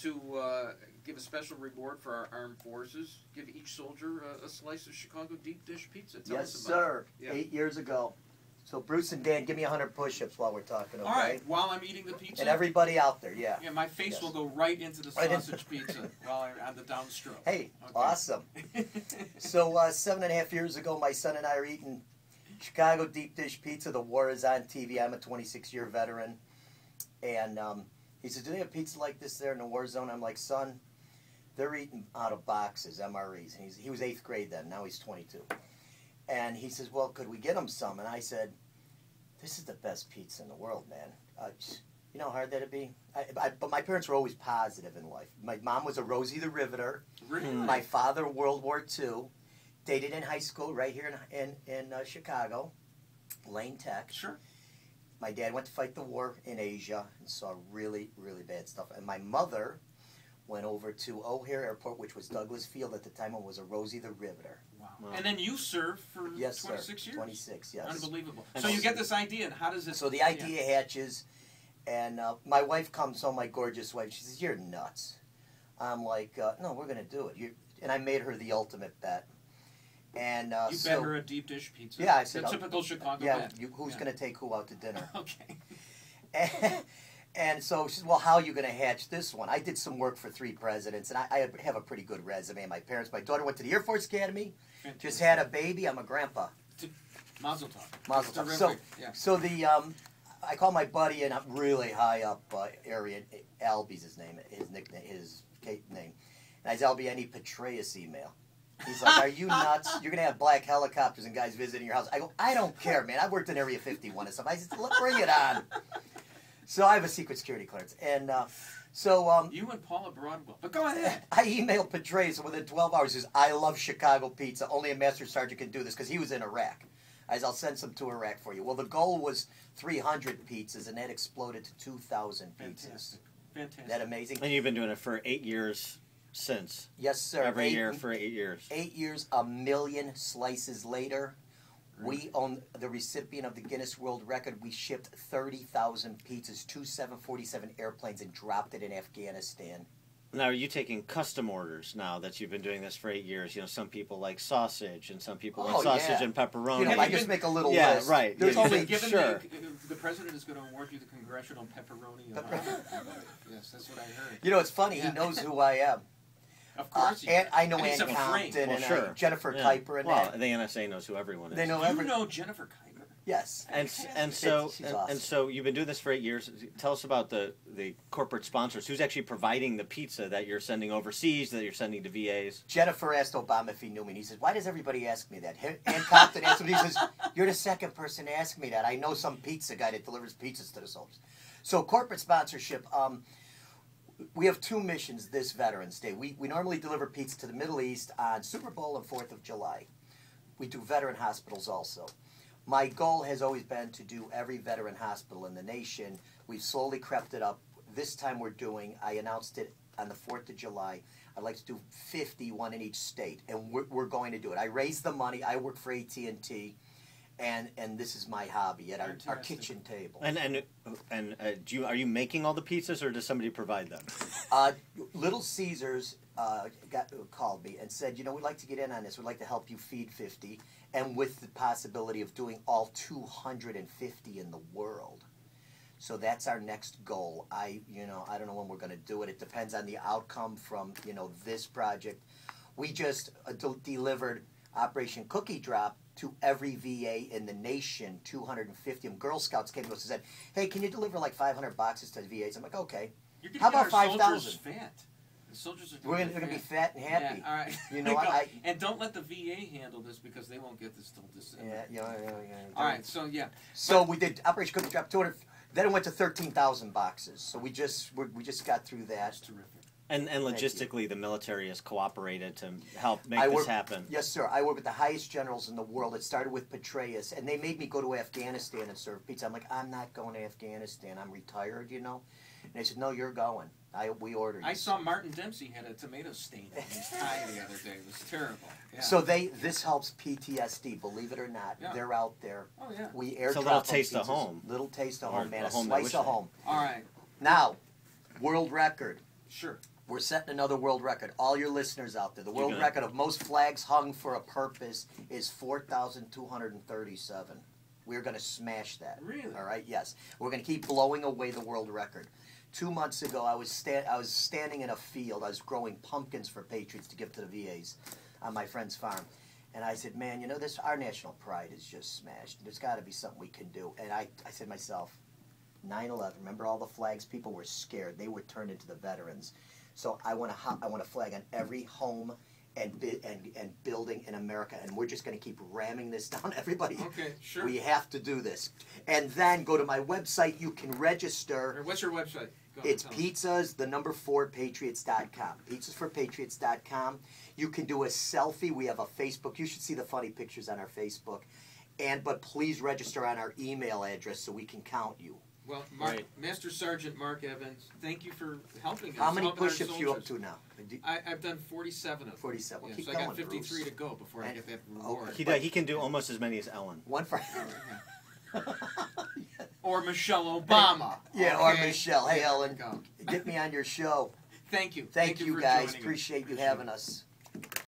to give a special reward for our armed forces. Give each soldier a slice of Chicago deep dish pizza. Tell yes, us about sir. it. Yeah. 8 years ago. So Bruce and Dan, give me 100 push-ups while we're talking, okay? All right, while I'm eating the pizza. And everybody out there, yeah. Yeah, my face will go right into the sausage pizza while I'm on the downstroke. Hey, okay. Awesome. So 7.5 years ago, my son and I are eating Chicago deep dish pizza. The war is on TV. I'm a 26-year veteran. And he said, do they have pizza like this there in the war zone? I'm like, son, they're eating out of boxes, MREs. And he was 8th grade then. Now he's 22. And he says, well, could we get him some? And I said, this is the best pizza in the world, man. You know how hard that'd be? But my parents were always positive in life. My mom was a Rosie the Riveter. Really? My father, World War II. Dated in high school right here in Chicago, Lane Tech. Sure. My dad went to fight the war in Asia and saw really, really bad stuff. And my mother went over to O'Hare Airport, which was Douglas Field at the time, and was a Rosie the Riveter. Wow. And then you served for 26 years? 26, yes. Unbelievable. So you get this idea, and how does it... So the idea hatches, and my wife comes home, my gorgeous wife. She says, you're nuts. I'm like, no, we're going to do it. And I made her the ultimate bet. And you bet her a deep dish pizza. Yeah, I said, the typical Chicago bet. Who's going to take who out to dinner? Okay. And so she said, well, how are you going to hatch this one? I did some work for 3 presidents, and I have a pretty good resume. My daughter went to the Air Force Academy, just had a baby. I'm a grandpa. Mazel tov. Mazel tov. So the I call my buddy in a really high up area. Albie's his name, his nickname, his name. And I said, Albie, I need Patriots email. He's like, are you nuts? You're going to have black helicopters and guys visiting your house. I go, I don't care, man. I worked in Area 51 and stuff. I said, bring it on. So I have a secret security clearance. And you and Paula Broadwell. But go ahead. I emailed Patriots, and within 12 hours, he says, I love Chicago pizza. Only a master sergeant can do this, because he was in Iraq. I said, I'll send some to Iraq for you. Well, the goal was 300 pizzas, and that exploded to 2,000 pizzas. Fantastic. Isn't that amazing? And you've been doing it for 8 years since. Yes, sir. Every year for 8 years. 8 years, 1 million slices later. We own the recipient of the Guinness World Record. We shipped 30,000 pizzas, 2 747 airplanes, and dropped it in Afghanistan. Now, are you taking custom orders now that you've been doing this for 8 years? You know, some people like sausage, and some people like sausage and pepperoni. You know, I just make a little list. Yeah, right. There's only the president is going to award you the Congressional Pepperoni Award. Yes, that's what I heard. You know, it's funny. He knows who I am. Of course, and I know Ann Compton and Jennifer Kuiper. And well, the NSA knows who everyone is. They know you know Jennifer Kuiper. Yes. And so you've been doing this for 8 years. Tell us about the corporate sponsors. Who's actually providing the pizza that you're sending overseas, that you're sending to VAs? Jennifer asked Obama if he knew me, and he says, why does everybody ask me that? Ann Compton asked me, he says, you're the second person to ask me that. I know some pizza guy that delivers pizzas to the soldiers. So corporate sponsorship, we have 2 missions this Veterans Day. We normally deliver pizza to the Middle East on Super Bowl and 4th of July. We do veteran hospitals also. My goal has always been to do every veteran hospital in the nation. We've slowly crept it up. This time I announced it on the 4th of July. I'd like to do 50, one in each state, and we're going to do it. I raised the money. I work for AT&T. And this is my hobby at our kitchen table. And are you making all the pizzas, or does somebody provide them? Little Caesars called me and said, you know, we'd like to get in on this. We'd like to help you feed 50, and with the possibility of doing all 250 in the world. So that's our next goal. I don't know when we're going to do it. It depends on the outcome from this project. We just delivered Operation Cookie Drop to every VA in the nation, 250 of them. Girl Scouts came to us and said, hey, can you deliver like 500 boxes to VAs? I'm like, okay. How about 5,000? Fat. The soldiers are We're going to be fat and happy. Yeah, all right. You know, and don't let the VA handle this, because they won't get this till December. Yeah. All right, so So we did Operation Cookie Drop 200. Then it went to 13,000 boxes. So we just got through that. That's terrific. And logistically, the military has cooperated to help make this happen. Yes, sir. I work with the highest generals in the world. It started with Petraeus, and they made me go to Afghanistan and serve pizza. I'm like, I'm not going to Afghanistan. I'm retired, And they said, no, you're going. We ordered you. I saw Martin Dempsey had a tomato stain on his tie the other day. It was terrible. Yeah. So this helps PTSD, believe it or not. Yeah. They're out there. Oh, yeah. We airdrop it's a little taste of home. Little taste of home, man. A slice of home. All right. Now, world record. Sure. We're setting another world record. All your listeners out there, the world record of most flags hung for a purpose is 4,237. We're going to smash that. Really? All right. Yes. We're going to keep blowing away the world record. 2 months ago, I was standing in a field. I was growing pumpkins for Patriots to give to the VAs on my friend's farm. And I said, man, you know, our national pride is just smashed. There's got to be something we can do. And I said to myself, 9/11, remember all the flags? People were scared. They were turned into the veterans. So I want a flag on every home and building in America, and we're just going to keep ramming this down everybody. Okay, sure. We have to do this. And then go to my website. You can register. What's your website? It's pizzas4patriots.com. Pizzasforpatriots.com. You can do a selfie. We have a Facebook. You should see the funny pictures on our Facebook. But please register on our email address so we can count you. Well, Master Sergeant Mark Evans, thank you for helping us. How many push-ups you up to now? I've done 47 of them. 47. Yeah, Keep so going, I got 53 Bruce. to go before I get that reward. He can do almost as many as Ellen. One for... Or Michelle Obama. Yeah, okay. or Michelle. Hey, Ellen, Go. get me on your show. Thank you. Thank you, for guys. joining us. Appreciate you having us.